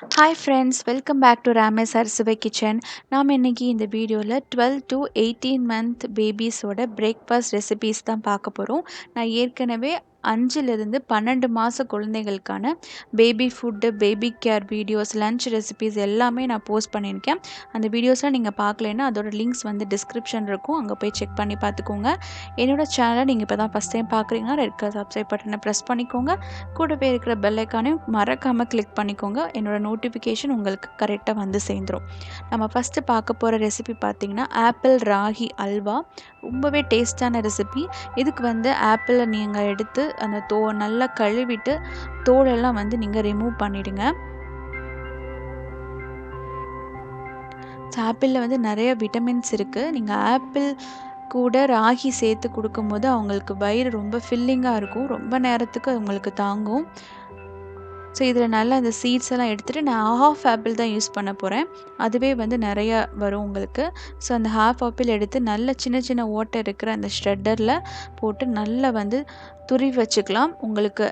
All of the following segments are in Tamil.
Hi friends, welcome back to Ramy'S Arusuvai kitchen. நாம் இன்னைக்கு இந்த வீடியோவில் 12 to 18 month பேபிஸோட பிரேக்ஃபாஸ்ட் ரெசிபீஸ் தான் பார்க்க போகிறோம். நான் ஏற்கனவே 5லிருந்து 12 மாத குழந்தைகளுக்கான baby food, baby care videos, lunch recipes எல்லாமே நான் போஸ்ட் பண்ணியிருக்கேன். அந்த வீடியோஸ்லாம் நீங்கள் பார்க்கலைன்னா அதோட லிங்க்ஸ் வந்து டிஸ்கிரிப்ஷன் இருக்கும், அங்கே போய் செக் பண்ணி பார்த்துக்கோங்க. என்னோட சேனலை நீங்கள் இப்போ தான் ஃபஸ்ட் டைம் பார்க்குறீங்கன்னா ரெட் கலர் சப்ஸ்கிரைப் பட்டனை ப்ரெஸ் பண்ணிக்கோங்க. கூடவே இருக்கிற பெல் ஐக்கானையும் மறக்காமல் கிளிக் பண்ணிக்கோங்க. என்னோட நோட்டிஃபிகேஷன் உங்களுக்கு கரெக்டாக வந்து சேர்ந்துடும். நம்ம ஃபஸ்ட்டு பார்க்க போகிற ரெசிபி பார்த்திங்கன்னா ஆப்பிள் ராகி அல்வா. ரொம்பவே டேஸ்டான ரெசிபி. இதுக்கு வந்து ஆப்பிளை நீங்கள் எடுத்து அந்த நல்லா கழுவிட்டு தோலெல்லாம் வந்து நீங்கள் ரிமூவ் பண்ணிவிடுங்க. ஆப்பிளில் வந்து நிறைய விட்டமின்ஸ் இருக்குது. நீங்கள் ஆப்பிள் கூட ராகி சேர்த்து கொடுக்கும்போது அவங்களுக்கு வயிறு ரொம்ப ஃபில்லிங்காக இருக்கும், ரொம்ப நேரத்துக்கு அவங்களுக்கு தாங்கும். ஸோ இதில் நல்லா அந்த சீட்ஸ் எல்லாம் எடுத்துகிட்டு நான் ஹாஃப் ஆப்பிள் தான் யூஸ் பண்ண போகிறேன். அதுவே வந்து நிறையா வரும் உங்களுக்கு. ஸோ அந்த ஹாஃப் ஆப்பிள் எடுத்து நல்ல சின்ன சின்ன ஓட்டை இருக்கிற அந்த ஷ்ரெட்டரில் போட்டு நல்லா வந்து துருவி வச்சுக்கலாம். உங்களுக்கு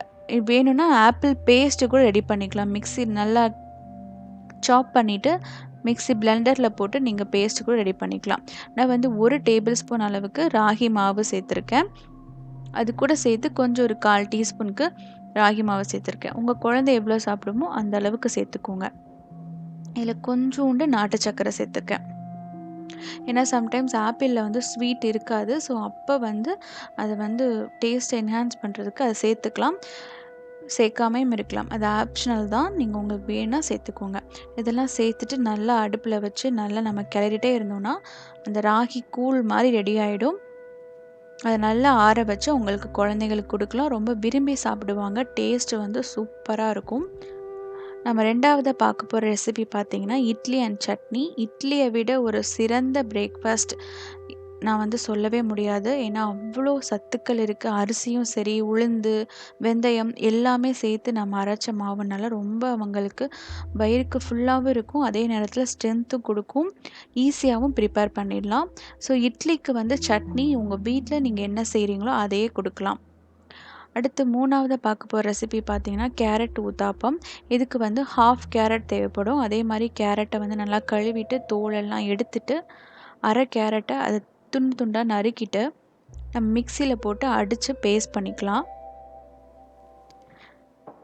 வேணும்னா ஆப்பிள் பேஸ்ட்டு கூட ரெடி பண்ணிக்கலாம். மிக்ஸி நல்லா சாப் பண்ணிவிட்டு மிக்ஸி பிளெண்டரில் போட்டு நீங்கள் பேஸ்ட்டு கூட ரெடி பண்ணிக்கலாம். நான் வந்து 1 டேபிள் ஸ்பூன் அளவுக்கு ராகி மாவு சேர்த்துருக்கேன். அது கூட சேர்த்து கொஞ்சம் ஒரு 1/4 டீஸ்பூனுக்கு ராகி மாவு சேர்த்துருக்கேன். உங்கள் குழந்தை எவ்வளோ சாப்பிடுமோ அந்த அளவுக்கு சேர்த்துக்கோங்க. இதில் கொஞ்சோண்டு நாட்டு சர்க்கரை சேர்த்துருக்கேன். ஏன்னா சம்டைம்ஸ் ஆப்பிளில் வந்து ஸ்வீட் இருக்காது. ஸோ அப்போ வந்து அதை வந்து டேஸ்ட் என்ஹான்ஸ் பண்ணுறதுக்கு அதை சேர்த்துக்கலாம், சேர்க்காமையும் இருக்கலாம். அது ஆப்ஷனல் தான், நீங்கள் உங்களுக்கு வேணால் சேர்த்துக்கோங்க. இதெல்லாம் சேர்த்துட்டு நல்லா அடுப்பில் வச்சு நல்லா நம்ம கிளறிட்டே இருந்தோம்னா அந்த ராகி கூழ் மாதிரி ரெடி ஆகிடும். அதை நல்லா ஆற வச்சு உங்களுக்கு குழந்தைங்களுக்கு கொடுக்கலாம். ரொம்ப விரும்பி சாப்பிடுவாங்க. டேஸ்ட்டு வந்து சூப்பராக இருக்கும். நம்ம 2வது பார்க்க போகிற ரெசிபி பார்த்திங்கன்னா இட்லி அண்ட் சட்னி. இட்லியை விட ஒரு சிறந்த பிரேக்ஃபாஸ்ட் நான் வந்து சொல்லவே முடியாது. ஏன்னா அவ்வளோ சத்துக்கள் இருக்குது. அரிசியும் சரி, உளுந்து, வெந்தயம் எல்லாமே சேர்த்து நம்ம அரைச்ச மாவுனால ரொம்ப அவங்களுக்கு வயிறுக்கு ஃபுல்லாகவும் இருக்கும், அதே நேரத்தில் ஸ்ட்ரென்த்தும் கொடுக்கும். ஈஸியாகவும் ப்ரிப்பேர் பண்ணிடலாம். ஸோ இட்லிக்கு வந்து சட்னி உங்கள் வீட்டில் நீங்கள் என்ன செய்கிறீங்களோ அதையே கொடுக்கலாம். அடுத்து 3வது பார்க்க போகிற ரெசிபி பார்த்திங்கன்னா கேரட் ஊத்தாப்பம். இதுக்கு வந்து ஹாஃப் கேரட் தேவைப்படும். அதே மாதிரி கேரட்டை வந்து நல்லா கழுவிட்டு தோலெல்லாம் எடுத்துட்டு அரை கேரட்டை அதை துண்டு துண்டாக நறுக்கிட்டு நம்ம மிக்சியில் போட்டு அடித்து பேஸ்ட் பண்ணிக்கலாம்.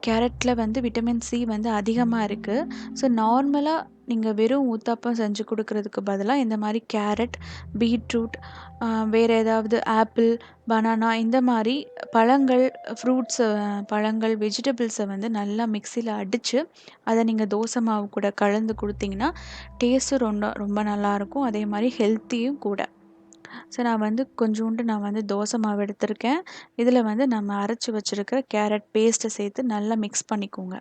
கேரட்டில் வந்து விட்டமின் சி வந்து அதிகமாக இருக்குது. ஸோ நார்மலாக நீங்கள் வெறும் ஊத்தாப்பம் செஞ்சு கொடுக்கறதுக்கு பதிலாக இந்த மாதிரி கேரட், பீட்ரூட், வேறு ஏதாவது ஆப்பிள், பனானா இந்த மாதிரி பழங்கள், ஃப்ரூட்ஸு, பழங்கள், வெஜிடபிள்ஸை வந்து நல்லா மிக்சியில் அடித்து அதை நீங்கள் தோசை மாவு கூட கலந்து கொடுத்தீங்கன்னா டேஸ்ட்டு ரொம்ப ரொம்ப நல்லாயிருக்கும். அதே மாதிரி ஹெல்த்தியும் கூட. ஸோ நான் வந்து கொஞ்சோண்டு தோசை மாவு எடுத்திருக்கேன். இதில் வந்து நம்ம அரைச்சி வச்சுருக்கிற கேரட் பேஸ்ட்டை சேர்த்து நல்லா மிக்ஸ் பண்ணிக்கோங்க.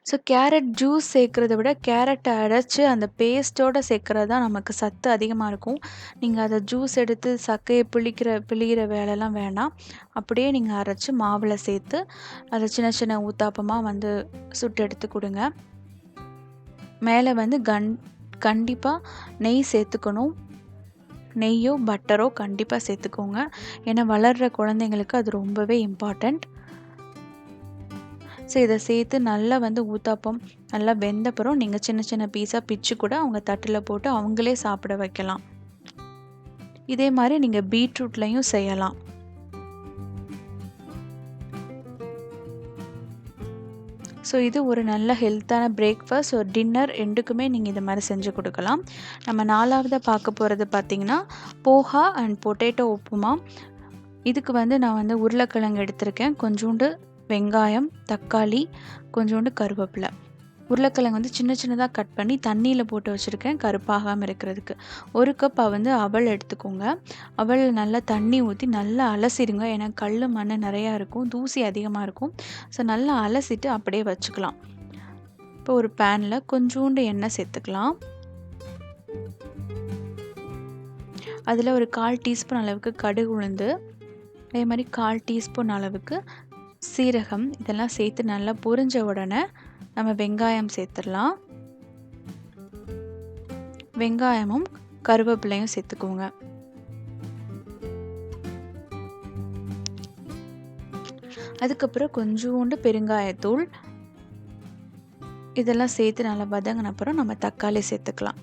ஸோ கேரட் ஜூஸ் சேர்க்குறத விட கேரட்டை அரைச்சி அந்த பேஸ்ட்டோடு சேர்க்குறது தான் நமக்கு சத்து அதிகமாக இருக்கும். நீங்கள் அதை ஜூஸ் எடுத்து சக்கையை பிழிகிற வேலைலாம் வேண்டாம். அப்படியே நீங்கள் அரைச்சி மாவில் சேர்த்து அதை சின்ன சின்ன ஊத்தாப்பமாக வந்து சுட்டு எடுத்து கொடுங்க. மேலே வந்து கண்டிப்பாக நெய் சேர்த்துக்கணும். நெய்யோ பட்டரோ கண்டிப்பாக சேர்த்துக்கோங்க. ஏன்னா வளர்கிற குழந்தைங்களுக்கு அது ரொம்பவே இம்பார்ட்டண்ட். ஸோ இதை சேர்த்து நல்லா வந்து ஊத்தாப்பம் நல்லா வெந்தப்புறம் நீங்கள் சின்ன சின்ன பீஸாக பிச்சு கூட அவங்க தட்டில் போட்டு அவங்களே சாப்பிட வைக்கலாம். இதே மாதிரி நீங்கள் பீட்ரூட்லையும் செய்யலாம். ஸோ இது ஒரு நல்ல ஹெல்த்தான பிரேக்ஃபாஸ்ட், ஒரு டின்னர் ரெண்டுக்குமே நீங்கள் இது மாதிரி செஞ்சு கொடுக்கலாம். நம்ம 4வது பார்க்க போகிறது பார்த்திங்கன்னா போஹா அண்ட் பொட்டேட்டோ உப்புமா. இதுக்கு வந்து நான் வந்து உருளைக்கிழங்கு எடுத்திருக்கேன், கொஞ்சோண்டு வெங்காயம், தக்காளி, கொஞ்சோண்டு கருவேப்பிலை. உருளைக்கிழங்கு வந்து சின்ன சின்னதாக கட் பண்ணி தண்ணியில் போட்டு வச்சுருக்கேன் கருப்பாகாமல் இருக்கிறதுக்கு. 1 கப் வந்து அவல் எடுத்துக்கோங்க. அவல் நல்லா தண்ணி ஊற்றி நல்லா அலசிடுங்க. ஏன்னா கல் மண் நிறையா இருக்கும், தூசி அதிகமாக இருக்கும். ஸோ நல்லா அலசிட்டு அப்படியே வச்சுக்கலாம். இப்போ ஒரு பேனில் கொஞ்சோண்டு எண்ணெய் சேர்த்துக்கலாம். அதில் ஒரு 1/4 டீஸ்பூன் அளவுக்கு கடுகு உளுந்து, அதே மாதிரி 1/4 டீஸ்பூன் அளவுக்கு சீரகம், இதெல்லாம் சேர்த்து நல்லா பொரிஞ்ச உடனே நம்ம வெங்காயம் சேர்த்துடலாம். வெங்காயமும் கருவேப்பிலையும் சேர்த்துக்கோங்க. அதுக்கப்புறம் கொஞ்சோண்டு பெருங்காயத்தூள் இதெல்லாம் சேர்த்து நல்லா வதங்கின அப்புறம் நம்ம தக்காளி சேர்த்துக்கலாம்.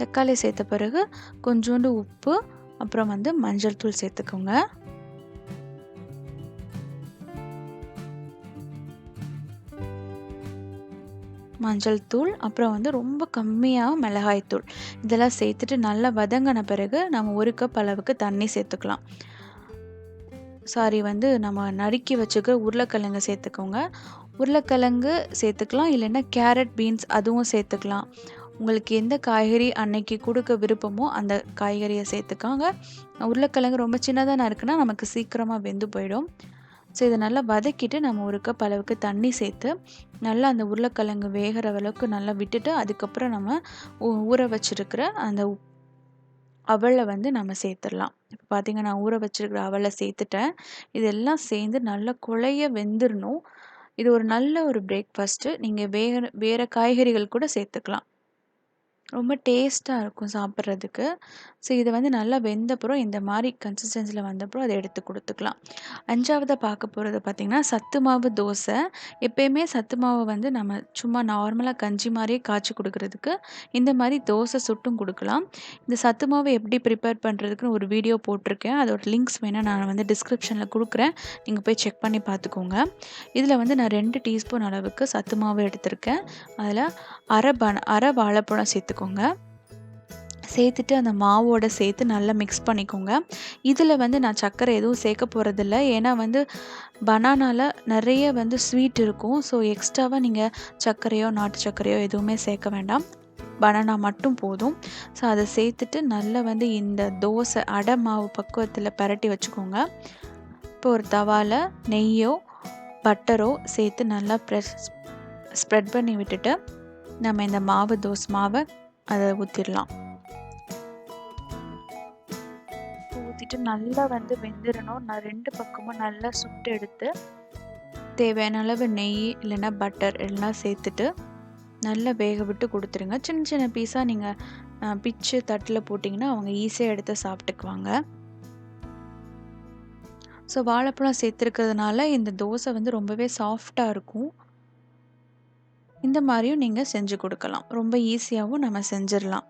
தக்காளி சேர்த்த பிறகு கொஞ்சோண்டு உப்பு, அப்புறம் மஞ்சள் தூள் சேர்த்துக்கோங்க. மஞ்சள் தூள், அப்புறம் ரொம்ப கம்மியாக மிளகாய் தூள் இதெல்லாம் சேர்த்துட்டு நல்லா வதங்கின பிறகு நம்ம 1 கப் அளவுக்கு தண்ணி சேர்த்துக்கலாம். நம்ம நறுக்கி வச்சுக்க உருளைக்கிழங்கு சேர்த்துக்கோங்க. உருளைக்கிழங்கு சேர்த்துக்கலாம், இல்லைன்னா கேரட், பீன்ஸ் அதுவும் சேர்த்துக்கலாம். உங்களுக்கு எந்த காய்கறி அன்னைக்கு கொடுக்க விருப்பமோ அந்த காய்கறியை சேர்த்துக்காங்க. உருளைக்கிழங்கு ரொம்ப சின்னதாக நறுக்குனா நமக்கு சீக்கிரமாக வெந்து போயிடும். ஸோ இதை நல்லா வதக்கிட்டு நம்ம 1 கப் அளவுக்கு தண்ணி சேர்த்து நல்லா அந்த உருளைக்கிழங்கு வேகிற அளவுக்கு நல்லா விட்டுட்டு அதுக்கப்புறம் நம்ம ஊற வச்சுருக்கிற அந்த அவலை நம்ம சேர்த்துடலாம். இப்போ பார்த்தீங்கன்னா நான் ஊற வச்சுருக்கிற அவலை சேர்த்துட்டேன். இதெல்லாம் சேர்ந்து நல்லா குழைய வெந்துடணும். இது ஒரு நல்ல ஒரு பிரேக்ஃபாஸ்ட்டு. நீங்கள் வேறு காய்கறிகள் கூட சேர்த்துக்கலாம். ரொம்ப டேஸ்ட்டாக இருக்கும் சாப்பிட்றதுக்கு. ஸோ இதை நல்லா வெந்தப்புறம் இந்த மாதிரி கன்சிஸ்டன்சியில் வந்தப்புறம் அதை எடுத்து கொடுத்துக்கலாம். 5வதாக பார்க்க போகிறது பார்த்திங்கன்னா சத்து மாவு தோசை. எப்பயுமே சத்து மாவை நம்ம சும்மா நார்மலாக கஞ்சி மாதிரியே காய்ச்சி கொடுக்குறதுக்கு இந்த மாதிரி தோசை சுட்டும் கொடுக்கலாம். இந்த சத்து மாவு எப்படி ப்ரிப்பேர் பண்ணுறதுக்குன்னு ஒரு வீடியோ போட்டிருக்கேன். அதோட லிங்க்ஸ் வேணால் நான் டிஸ்கிரிப்ஷனில் கொடுக்குறேன். நீங்கள் போய் செக் பண்ணி பார்த்துக்கோங்க. இதில் நான் 2 டீஸ்பூன் அளவுக்கு சத்து மாவு எடுத்திருக்கேன். அதில் அரை வாழைப்பழம் சேர்த்துக்கோங்க. சேர்த்துட்டு அந்த மாவோடு சேர்த்து நல்லா மிக்ஸ் பண்ணிக்கோங்க. இதில் நான் சர்க்கரை எதுவும் சேர்க்க போகிறதில்ல. ஏன்னா பனானாவில் நிறைய ஸ்வீட் இருக்கும். ஸோ எக்ஸ்ட்ராவாக நீங்கள் சர்க்கரையோ நாட்டு சர்க்கரையோ எதுவுமே சேர்க்க வேண்டாம். பனானா மட்டும் போதும். ஸோ அதை சேர்த்துட்டு நல்லா இந்த தோசை அடை மாவு பக்குவத்தில் பரட்டி வச்சுக்கோங்க. இப்போ ஒரு தவாவில் நெய்யோ பட்டரோ சேர்த்து நல்லா ஸ்ப்ரெட் பண்ணி விட்டுட்டு நம்ம இந்த தோசை மாவை அதை ஊற்றிடலாம். ஊற்றிட்டு நல்லா வெந்துடணும். நான் 2 பக்கமும் நல்லா சுட்டு எடுத்து தேவையான அளவு நெய் இல்லைன்னா பட்டர் எல்லாம் சேர்த்துட்டு நல்லா வேக விட்டு கொடுத்துருங்க. சின்ன சின்ன பீஸாக நீங்கள் பிச்சு தட்டில் போட்டிங்கன்னா அவங்க ஈஸியாக எடுத்து சாப்பிட்டுக்குவாங்க. ஸோ வாழைப்பழம் சேர்த்துருக்கிறதுனால இந்த தோசை ரொம்பவே சாஃப்டாக இருக்கும். இந்த மாதிரியும் நீங்கள் செஞ்சு கொடுக்கலாம். ரொம்ப ஈஸியாகவும் நம்ம செஞ்சிடலாம்.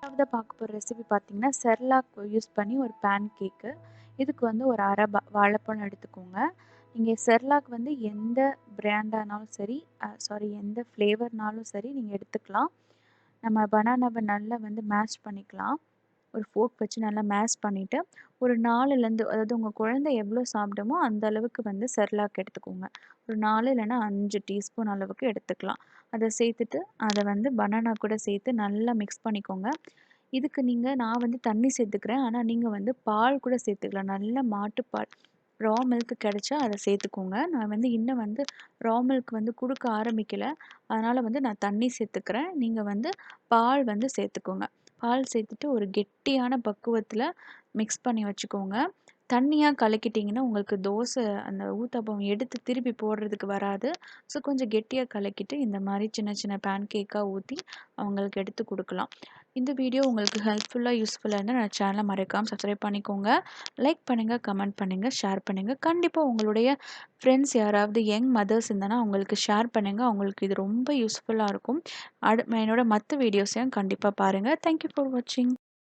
2வதாக பார்க்க போகிற ரெசிபி பார்த்திங்கன்னா செர்லாக் யூஸ் பண்ணி ஒரு பேன் கேக்கு. இதுக்கு ஒரு அரை வாழைப்பழம் எடுத்துக்கோங்க. நீங்கள் செர்லாக் எந்த பிராண்டானாலும் சரி எந்த ஃப்ளேவர்னாலும் சரி நீங்கள் எடுத்துக்கலாம். நம்ம பனானாவை நல்லா மேஷ் பண்ணிக்கலாம். ஒரு ஃபோர்க் வச்சு நல்லா மேஷ் பண்ணிவிட்டு ஒரு 4லேருந்து அதாவது உங்கள் குழந்தை எவ்வளோ சாப்பிடுமோ அந்த அளவுக்கு செர்லாக் எடுத்துக்கோங்க. ஒரு 4 இல்லைன்னா 5 டீஸ்பூன் அளவுக்கு எடுத்துக்கலாம். அதை சேர்த்துட்டு அதை பனானா கூட சேர்த்து நல்லா மிக்ஸ் பண்ணிக்கோங்க. இதுக்கு நான் தண்ணி சேர்த்துக்கிறேன். ஆனால் நீங்கள் பால் கூட சேர்த்துக்கலாம். நல்ல மாட்டுப்பால் ரா மில்க் கிடைச்சா அதை சேர்த்துக்கோங்க. நான் இன்னும் ரா மில்க் கொடுக்க ஆரம்பிக்கலை. அதனால் நான் தண்ணி சேர்த்துக்கிறேன். நீங்கள் பால் சேர்த்துக்கோங்க. பால் சேர்த்துட்டு ஒரு கெட்டியான பக்குவத்தில் மிக்ஸ் பண்ணி வச்சுக்கோங்க. தண்ணியாக கலக்கிட்டிங்கன்னா உங்களுக்கு தோசை அந்த ஊத்தப்பம் எடுத்து திருப்பி போடுறதுக்கு வராது. ஸோ கொஞ்சம் கெட்டியாக கலக்கிட்டு இந்த மாதிரி சின்ன சின்ன பேன் கேக்காக ஊற்றி அவங்களுக்கு எடுத்து கொடுக்கலாம். இந்த வீடியோ உங்களுக்கு ஹெல்ப்ஃபுல்லாக யூஸ்ஃபுல்லாக இருந்தால் நான் சேனலை மறக்காமல் சப்ஸ்கிரைப் பண்ணிக்கோங்க. லைக் பண்ணுங்கள், கமெண்ட் பண்ணுங்கள், ஷேர் பண்ணுங்கள். கண்டிப்பாக உங்களுடைய ஃப்ரெண்ட்ஸ் யாராவது யங் மதர்ஸ் இருந்தாங்கன்னா அவங்களுக்கு ஷேர் பண்ணுங்கள். அவங்களுக்கு இது ரொம்ப யூஸ்ஃபுல்லாக இருக்கும். என்னோட மற்ற வீடியோஸையும் கண்டிப்பாக பாருங்கள். தேங்க்யூ ஃபார் வாட்சிங்.